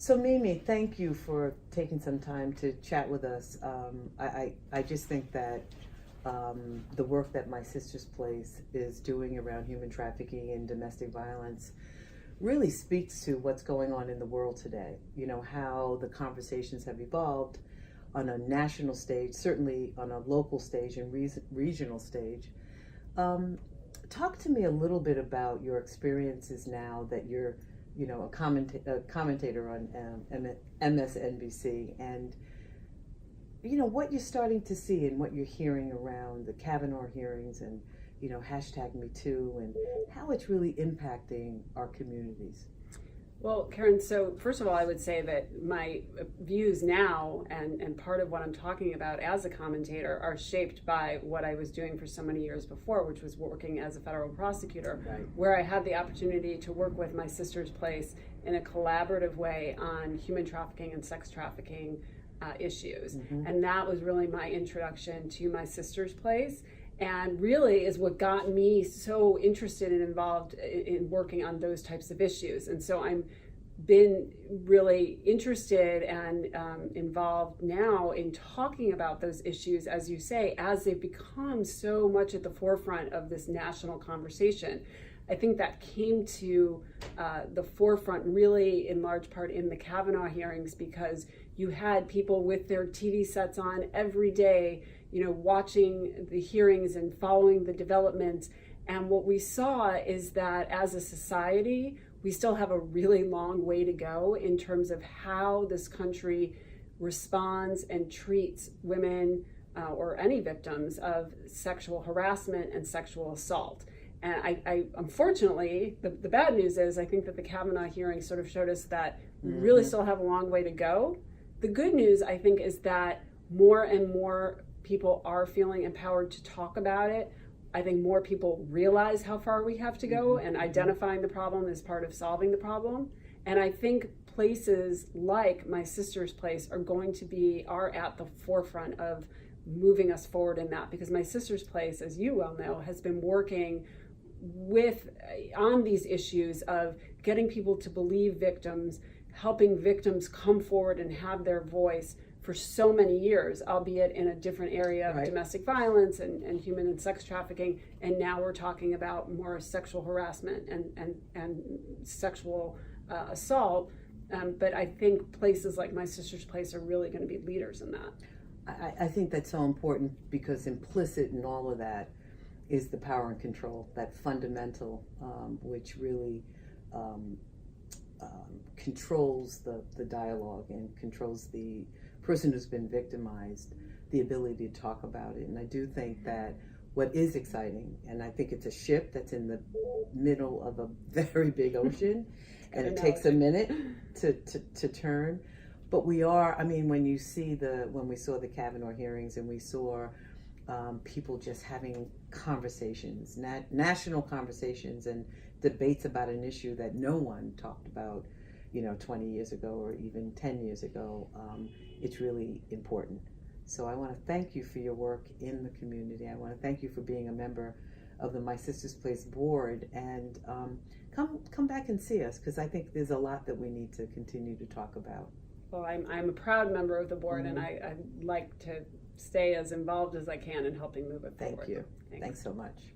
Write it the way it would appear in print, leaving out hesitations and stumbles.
So Mimi, thank you for taking some time to chat with us. I just think that the work that My Sister's Place is doing around human trafficking and domestic violence really speaks to what's going on in the world today. You know, how the conversations have evolved on a national stage, certainly on a local stage and regional stage. Talk to me a little bit about your experiences now that you're, you know, a commentator on MSNBC, and you know what you're starting to see and what you're hearing around the Kavanaugh hearings and, you know, #MeToo, and how it's really impacting our communities. Well, Karen, so first of all, I would say that my views now and part of what I'm talking about as a commentator are shaped by what I was doing for so many years before, which was working as a federal prosecutor, Right. where I had the opportunity to work with My Sister's Place in a collaborative way on human trafficking and sex trafficking issues. Mm-hmm. And that was really my introduction to My Sister's Place. And really is what got me so interested and involved in working on those types of issues. And so I'm been really interested and involved now in talking about those issues, as you say, as they've become so much at the forefront of this national conversation. I think that came to the forefront really in large part in the Kavanaugh hearings, because you had people with their TV sets on every day, you know, watching the hearings and following the developments. And what we saw is that as a society, we still have a really long way to go in terms of how this country responds and treats women or any victims of sexual harassment and sexual assault. And I unfortunately, the bad news is I think that the Kavanaugh hearing sort of showed us that we really still have a long way to go. The good news, I think, is that more and more people are feeling empowered to talk about it. I think more people realize how far we have to go, and identifying the problem is part of solving the problem. And I think places like My Sister's Place are at the forefront of moving us forward in that, because My Sister's Place, as you well know, has been working on these issues of getting people to believe victims, helping victims come forward and have their voice for so many years, albeit in a different area of domestic violence and human and sex trafficking. And now we're talking about more sexual harassment and sexual assault. But I think places like My Sister's Place are really going to be leaders in that. I think that's so important, because implicit in all of that is the power and control, that fundamental, which really controls the dialogue and controls the person who's been victimized, the ability to talk about it. And I do think that what is exciting, and I think it's a ship that's in the middle of a very big ocean, and it takes a minute to turn. But we are, I mean, when we saw the Kavanaugh hearings, and we saw people just having conversations, national conversations and debates about an issue that no one talked about, 20 years ago or even 10 years ago, it's really important. So I want to thank you for your work in the community. I want to thank you for being a member of the My Sister's Place board, and come back and see us, because I think there's a lot that we need to continue to talk about. Well, I'm a proud member of the board, and I'd like to stay as involved as I can in helping move it forward. Thank you. Thanks so much.